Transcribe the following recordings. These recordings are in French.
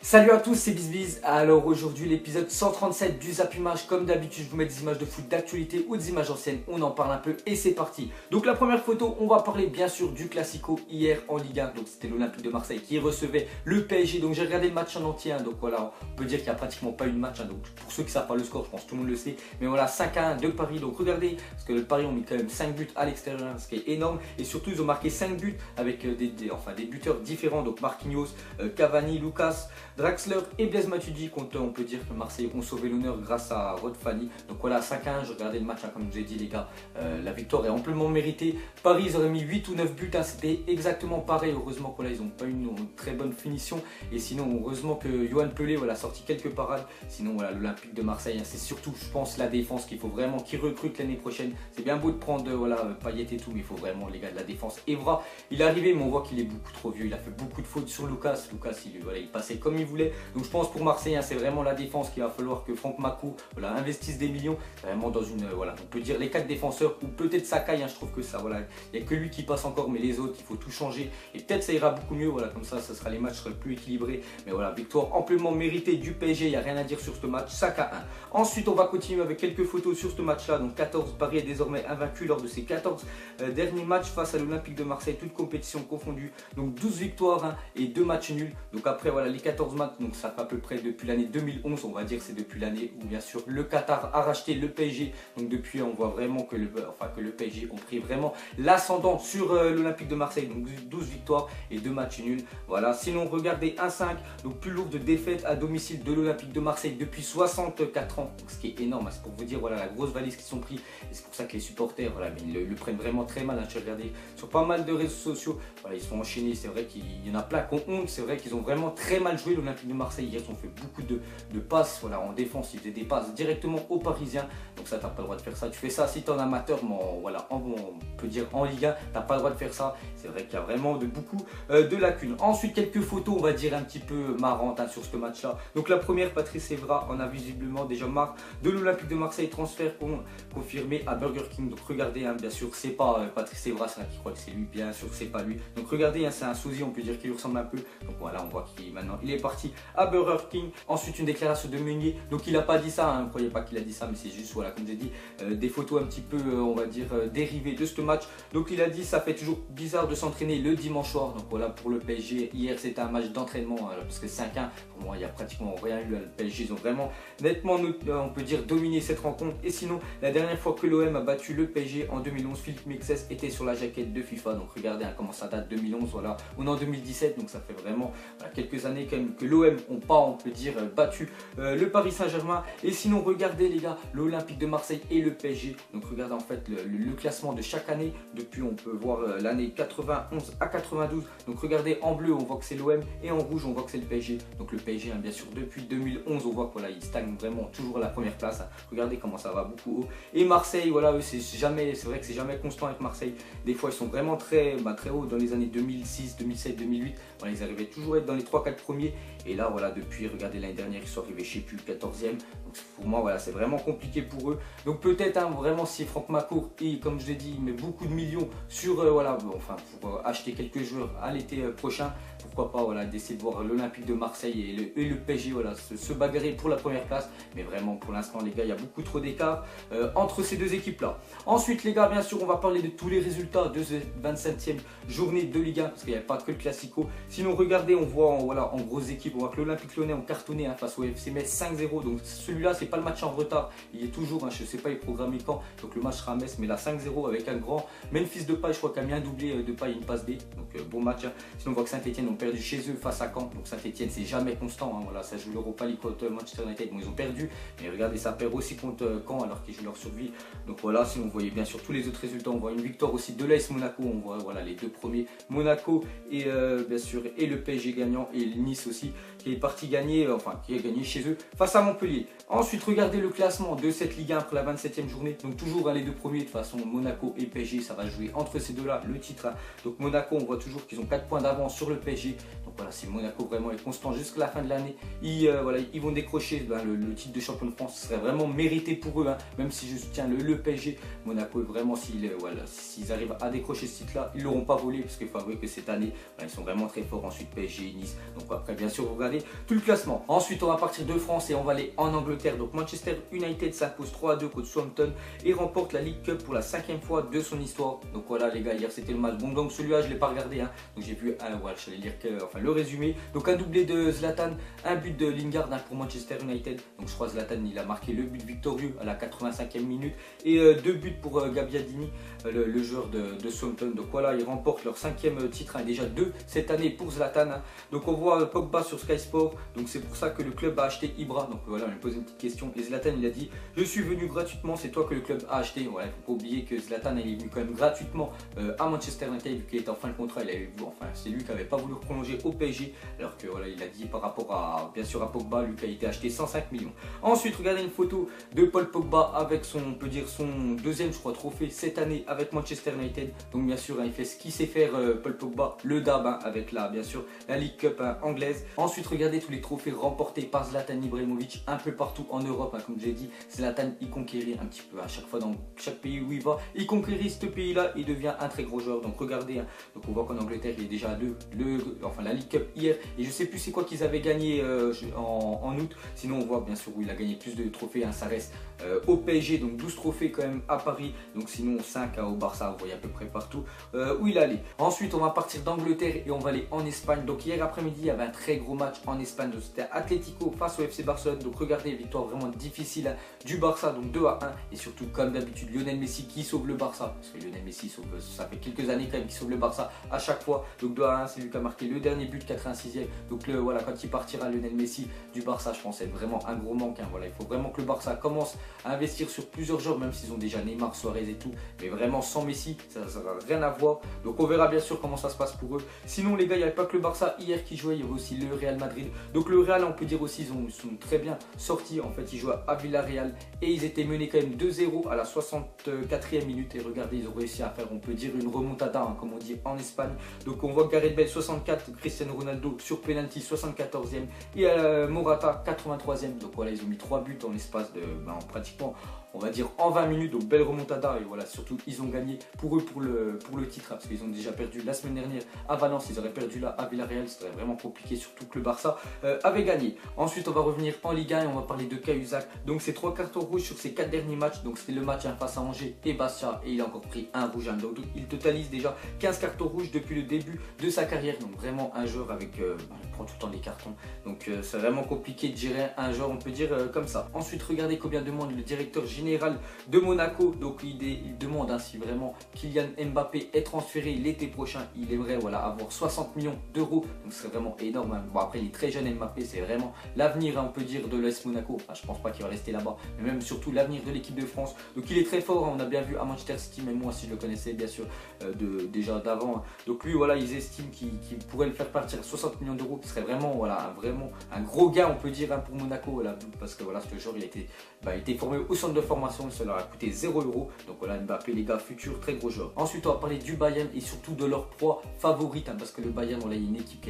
Salut à tous, c'est BizBiz. Alors aujourd'hui l'épisode 137 du Zap Image. Comme d'habitude je vous mets des images de foot d'actualité ou des images anciennes, on en parle un peu et c'est parti. Donc la première photo, on va parler bien sûr du Classico hier en Ligue 1. Donc c'était l'Olympique de Marseille qui recevait le PSG. Donc j'ai regardé le match en entier, donc voilà, on peut dire qu'il n'y a pratiquement pas eu de match. Donc pour ceux qui ne savent pas le score, je pense que tout le monde le sait. Mais voilà, 5-1 de Paris. Donc regardez, parce que le Paris ont mis quand même 5 buts à l'extérieur, ce qui est énorme. Et surtout ils ont marqué 5 buts avec des buteurs différents. Donc Marquinhos, Cavani, Lucas, Draxler et Blaise Matuidi. On peut dire que Marseille ont sauvé l'honneur grâce à Rod Fanny. Donc voilà, 5-1, je regardais le match, comme je vous ai dit les gars, la victoire est amplement méritée. Paris, ils auraient mis 8 ou 9 buts, c'était exactement pareil. Heureusement que là, ils n'ont pas eu une très bonne finition. Et sinon, heureusement que Yoann Pelé a sorti quelques parades. Sinon, voilà, l'Olympique de Marseille, c'est surtout, je pense, la défense qu'il faut vraiment qu'ils recrutent l'année prochaine. C'est bien beau de prendre Payet et tout, mais il faut vraiment, les gars, de la défense. Evra, il est arrivé, mais on voit qu'il est beaucoup trop vieux. Il a fait beaucoup de fautes sur Lucas. Lucas, il passait comme il voulait. Donc je pense pour Marseille, c'est vraiment la défense qu'il va falloir que Franck Makou investisse des millions. Vraiment dans une, on peut dire les 4 défenseurs, ou peut-être Sakai, je trouve que ça, il n'y a que lui qui passe encore, mais les autres, il faut tout changer. Et peut-être ça ira beaucoup mieux, comme ça sera, les matchs seraient plus équilibrés. Mais voilà, victoire amplement méritée du PSG, il n'y a rien à dire sur ce match, 5-1. Ensuite, on va continuer avec quelques photos sur ce match-là. Donc 14, Paris est désormais invaincu lors de ses 14 derniers matchs face à l'Olympique de Marseille, toutes compétitions confondues. Donc 12 victoires et 2 matchs nuls. Donc après, voilà, les 14 matchs, donc ça fait à peu près depuis l'année 2011, on va dire, c'est depuis l'année où bien sûr le Qatar a racheté le PSG. Donc depuis, on voit vraiment que le PSG ont pris vraiment l'ascendant sur l'Olympique de Marseille. Donc 12 victoires et 2 matchs nuls. Voilà, sinon regardez 1-5, donc plus lourde défaite à domicile de l'Olympique de Marseille depuis 64 ans. Donc, ce qui est énorme, c'est pour vous dire, voilà, la grosse valise qu'ils sont pris. Et c'est pour ça que les supporters, mais ils le prennent vraiment très mal. Je regardais sur pas mal de réseaux sociaux, ils sont enchaînés. C'est vrai qu'il y en a plein qui ont honte. C'est vrai qu'ils ont vraiment très mal joué l'Olympique de Marseille. Hier, ils ont fait beaucoup de passes en défense. Ils faisaient des passes directement aux Parisiens. Donc ça, t'as pas le droit de faire ça. Tu fais ça si tu es en amateur, mais on peut dire en Ligue 1, t'as pas le droit de faire ça. C'est vrai qu'il y a vraiment beaucoup de lacunes. Ensuite, quelques photos, on va dire un petit peu marrantes sur ce match-là. Donc la première, Patrice Evra en a visiblement déjà marre de l'Olympique de Marseille. Transfert confirmé à Burger King. Donc regardez, bien sûr, c'est pas Patrice Evra, c'est là qui croit que c'est lui. Bien sûr, c'est pas lui. Donc regardez, c'est un sosie, on peut dire qu'il lui ressemble un peu. Donc voilà, on voit qu'il est parti à Burger King. Ensuite, une déclaration de Meunier. Donc il n'a pas dit ça, ne croyez pas qu'il a dit ça, mais c'est juste, comme j'ai dit, des photos un petit peu, on va dire, dérivées de ce match. Donc il a dit, ça fait toujours bizarre de s'entraîner le dimanche soir. Donc voilà, pour le PSG, hier c'était un match d'entraînement, parce que 5-1, pour moi, il n'y a pratiquement rien eu à le PSG. Ils ont vraiment, nettement, on peut dire, dominé cette rencontre. Et sinon, la dernière fois que l'OM a battu le PSG en 2011, Philippe Mexes était sur la jaquette de FIFA. Donc regardez comment ça date, 2011, voilà. On est en 2017, donc ça fait vraiment quelques années quand même que l'OM n'ont pas, on peut dire, battu le Paris Saint-Germain. Et sinon, regardez les gars, l'Olympique de Marseille et le PSG. Donc regardez en fait le classement de chaque année. Depuis, on peut voir l'année 91 à 92. Donc regardez, en bleu, on voit que c'est l'OM et en rouge, on voit que c'est le PSG. Donc le PSG, bien sûr, depuis 2011, on voit qu'il stagne vraiment toujours à la première place. Regardez comment ça va beaucoup haut. Et Marseille, eux, c'est vrai que c'est jamais constant avec Marseille. Des fois, ils sont vraiment très haut dans les années 2006, 2007, 2008. Ils arrivaient toujours à être dans les 3-4 premiers. Et là, depuis, regardez, l'année dernière, ils sont arrivés, je sais plus, 14e. Donc pour moi, c'est vraiment compliqué pour eux. Donc peut-être, vraiment, si Franck Macourt, et comme je l'ai dit, il met beaucoup de millions sur, pour acheter quelques joueurs à l'été prochain, pourquoi pas, d'essayer de voir l'Olympique de Marseille et le PSG, se bagarrer pour la première place. Mais vraiment, pour l'instant, les gars, il y a beaucoup trop d'écart entre ces deux équipes-là. Ensuite, les gars, bien sûr, on va parler de tous les résultats de cette 27e journée de Ligue 1, parce qu'il n'y a pas que le Classico. Sinon, regardez, on voit en grosse équipe, on voit que l'Olympique Lyonnais ont cartonné face au FC Metz 5-0. Donc celui-là, c'est pas le match en retard. Il est toujours, je ne sais pas, il est programmé quand. Donc le match sera à Metz, mais là 5-0 avec un grand Memphis Depay, je crois qu'il a mis un doublé de Depay et une passe D. Donc bon match. Sinon, on voit que Saint-Etienne ont perdu chez eux face à Caen. Donc Saint-Etienne, c'est jamais constant. Ça joue l'Europa League contre Manchester United. Bon, ils ont perdu, mais regardez, ça perd aussi contre Caen alors qu'ils jouent leur survie. Donc voilà, sinon vous voyez bien sûr tous les autres résultats. On voit une victoire aussi de l'AS Monaco. On voit les deux premiers, Monaco et bien sûr et le PSG gagnant et Nice aussi qui est parti gagner, qui a gagné chez eux face à Montpellier. Ensuite, regardez le classement de cette Ligue 1 pour la 27e journée. Donc toujours les deux premiers, de toute façon, Monaco et PSG, ça va jouer entre ces deux-là le titre. Donc Monaco, on voit toujours qu'ils ont 4 points d'avance sur le PSG. Donc voilà, si Monaco vraiment est constant jusqu'à la fin de l'année, voilà, ils vont décrocher le titre de champion de France. Ce serait vraiment mérité pour eux, hein, même si je soutiens le PSG. Monaco, vraiment, s'ils arrivent à décrocher ce titre-là, ils ne l'auront pas volé, parce qu'il faut avouer que cette année, ils sont vraiment très forts. Ensuite, PSG, Nice. Donc après, bien sûr, vous regardez tout le classement. Ensuite, on va partir de France et on va aller en Angleterre. Donc Manchester United s'impose 3-2 contre Southampton et remporte la League Cup pour la 5e fois de son histoire. Donc voilà les gars, hier c'était le match. Bon, donc celui-là, je ne l'ai pas regardé, hein. Donc j'ai vu, voilà, je vais lire le résumé. Donc un doublé de Zlatan, un but de Lingard, hein, pour Manchester United. Donc je crois Zlatan, il a marqué le but victorieux à la 85e minute. Et 2 buts pour Gabbiadini, le joueur de Southampton. Donc voilà, ils remportent leur 5e titre, hein, déjà 2 cette année pour Zlatan, hein. Donc on voit Pogba sur Sky Sport. Donc c'est pour ça que le club a acheté Ibra. Donc voilà, on lui pose une petite question. Et Zlatan, il a dit: je suis venu gratuitement, c'est toi que le club a acheté. Voilà, il ne faut pas oublier que Zlatan, il est venu quand même gratuitement à Manchester United, vu qu'il était en fin de contrat. C'est lui qui n'avait pas voulu prolonger au PSG, alors que voilà, il a dit par rapport à, bien sûr, à Pogba, lui qui a été acheté 105 millions. Ensuite, regardez une photo de Paul Pogba avec son, on peut dire, son deuxième, je crois, trophée cette année avec Manchester United. Donc bien sûr, hein, il fait ce qu'il sait faire, Paul Pogba, le DAB, hein, avec bien sûr la League Cup, hein, anglaise. Ensuite, regardez tous les trophées remportés par Zlatan Ibrahimovic un peu partout en Europe, hein, comme je l'ai dit. Zlatan, il conquérit un petit peu à chaque fois dans chaque pays où il va. Il conquérit ce pays-là, il devient un très gros joueur. Donc regardez, hein, donc on voit qu'en Angleterre, il est déjà à 2, la League Cup hier. Et je sais plus c'est quoi qu'ils avaient gagné en août. Sinon, on voit bien sûr où il a gagné plus de trophées, hein, ça reste au PSG, donc 12 trophées quand même à Paris. Donc sinon 5 au Barça, vous voyez à peu près partout où il allait. Ensuite, on va partir d'Angleterre et on va aller en Espagne. Donc hier après-midi, il y avait un très gros match en Espagne. C'était Atlético face au FC Barcelone. Donc regardez, victoire vraiment difficile, hein, du Barça, donc 2-1. Et surtout, comme d'habitude, Lionel Messi qui sauve le Barça. Parce que Lionel Messi sauve, ça fait quelques années quand même qu'il sauve le Barça à chaque fois. Donc 2-1, c'est lui qui a marqué le dernier but, 86e. Donc voilà, quand il partira, Lionel Messi du Barça, je pense c'est vraiment un gros manque, hein. Voilà, il faut vraiment que le Barça commence à investir sur plusieurs joueurs, même s'ils ont déjà Neymar, Suarez et tout. Mais vraiment sans Messi, ça n'aura rien à voir. Donc on verra bien sûr comment ça se passe pour eux. Sinon les gars, il n'y avait pas que le Barça hier qui jouait, il y avait aussi le Real Madrid. Donc le Real, on peut dire aussi, ils sont très bien sortis. En fait, ils jouaient à Villarreal et ils étaient menés quand même 2-0 à la 64e minute. Et regardez, ils ont réussi à faire, on peut dire, une remontada, hein, comme on dit en Espagne. Donc on voit Gareth Bale 64, Cristiano Ronaldo sur penalty 74e et Morata 83e. Donc voilà, ils ont mis 3 buts en l'espace de pratiquement, on va dire, en 20 minutes. Donc belle remontada. Et voilà, surtout ils ont gagné pour eux pour le titre, hein, parce qu'ils ont déjà perdu la semaine dernière à Valence, ils auraient perdu là à Villarreal, c'était vraiment compliqué, surtout que le Barça avait gagné. Ensuite on va revenir en Ligue 1 et on va parler de Cahuzac. Donc c'est 3 cartons rouges sur ses 4 derniers matchs. Donc c'était le match, hein, face à Angers et Bastia, et il a encore pris un rouge, hein. Donc il totalise déjà 15 cartons rouges depuis le début de sa carrière. Donc vraiment un joueur avec, il prend tout le temps des cartons. Donc c'est vraiment compliqué de gérer un joueur, on peut dire, comme ça. Ensuite regardez combien demande le directeur général de Monaco. Donc il demande, hein, si vraiment Kylian Mbappé est transféré l'été prochain, il aimerait, voilà, avoir 60 millions d'euros. Donc ce serait vraiment énorme, hein. Bon après il est très jeune, Mbappé, c'est vraiment l'avenir, hein, on peut dire, de l'AS Monaco. Enfin, je pense pas qu'il va rester là-bas, mais même surtout l'avenir de l'équipe de France. Donc il est très fort, hein. On a bien vu à Manchester City, même moi si je le connaissais bien sûr déjà d'avant, hein. Donc lui, voilà, ils estiment qu'il pourrait le faire partir à 60 millions d'euros, qui serait vraiment, voilà, vraiment un gros gain, on peut dire, hein, pour Monaco, voilà, parce que voilà, ce joueur il a été formé au centre de formation, ça leur a coûté 0 €. Donc voilà, Mbappé, les gars, futur très gros joueur. Ensuite on va parler du Bayern et surtout de leur proie favorite, hein, parce que le Bayern, voilà, il y a une équipe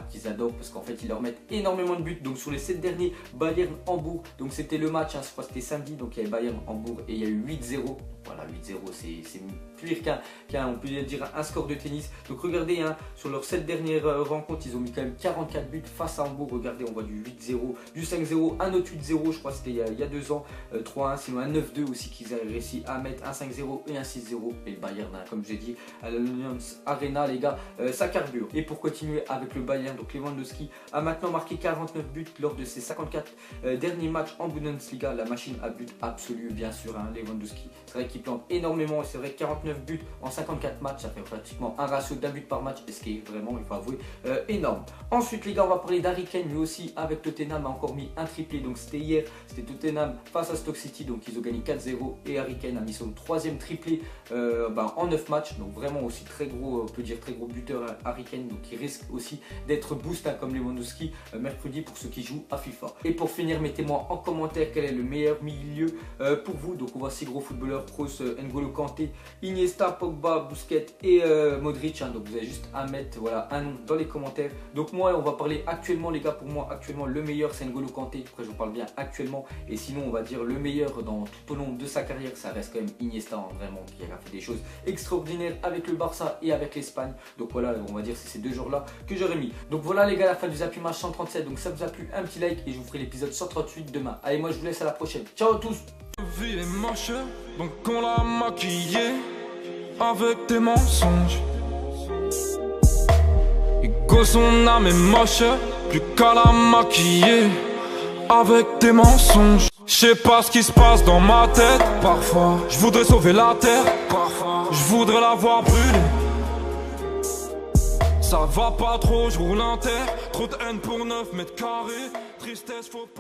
qu'ils adorent, parce qu'en fait ils leur mettent énormément de buts. Donc sur les 7 derniers, Bayern-Hambourg, donc c'était le match, hein, je crois que c'était samedi, donc il y avait Bayern-Hambourg et il y a eu 8-0. Voilà, 8-0, c'est pire qu'un, on peut dire, un score de tennis. Donc regardez, hein, sur leurs 7 dernières rencontres, ils ont mis quand même 44 buts face à Hambourg. Regardez, on voit du 8-0, du 5-0, un autre 8-0, je crois que c'était il y a 2 ans, 3-1, sinon un 9-2 aussi qu'ils avaient réussi à mettre, un 5-0 et un 6-0. Et le Bayern, hein, comme j'ai dit, à l'Allianz Arena, les gars, ça carbure. Et pour continuer avec le Bayern, donc Lewandowski a maintenant marqué 49 buts lors de ses 54 derniers matchs en Bundesliga. La machine à but absolu, bien sûr, hein, Lewandowski. C'est vrai qu'il plante énormément, et c'est vrai, 49 buts en 54 matchs, ça fait pratiquement un ratio d'un but par match, ce qui est vraiment, il faut avouer, énorme. Ensuite les gars, on va parler d'Harry Kane, lui aussi avec Tottenham a encore mis un triplé. Donc c'était hier, c'était Tottenham face à Stoke City, donc ils ils ont gagné 4-0 et Harry Kane a mis son troisième triplé en 9 matchs. Donc vraiment aussi très gros, on peut dire très gros buteur Harry Kane. Donc il risque aussi d'être boost comme Lewandowski mercredi pour ceux qui jouent à FIFA. Et pour finir, mettez-moi en commentaire quel est le meilleur milieu pour vous. Donc on voit 6 gros footballeurs, Kroos, N'Golo Kanté, Iniesta, Pogba, Busquets et Modric. Donc vous avez juste à mettre voilà, un nom dans les commentaires. Donc moi on va parler actuellement les gars, pour moi actuellement le meilleur c'est N'Golo Kanté. Après je vous parle bien actuellement, et sinon on va dire le meilleur dans tout au long de sa carrière ça reste quand même Iniesta, vraiment, qui a fait des choses extraordinaires avec le Barça et avec l'Espagne. Donc voilà, on va dire c'est ces deux joueurs là que j'aurais mis. Donc voilà les gars, la fin du Zapimage 137. Donc ça vous a plu, un petit like et je vous ferai l'épisode 138 demain. Allez, moi je vous laisse, à la prochaine, ciao à tous. La vie est moche, donc on l'a maquillée avec des mensonges. Ego, son âme est moche, plus qu'à la maquiller avec des mensonges. Je sais pas ce qui se passe dans ma tête. Parfois, je voudrais sauver la terre. Parfois, je voudrais la voir brûler. Ça va pas trop, je roule un terre. Trop de haine pour 9 mètres carrés. Tristesse, faut pas.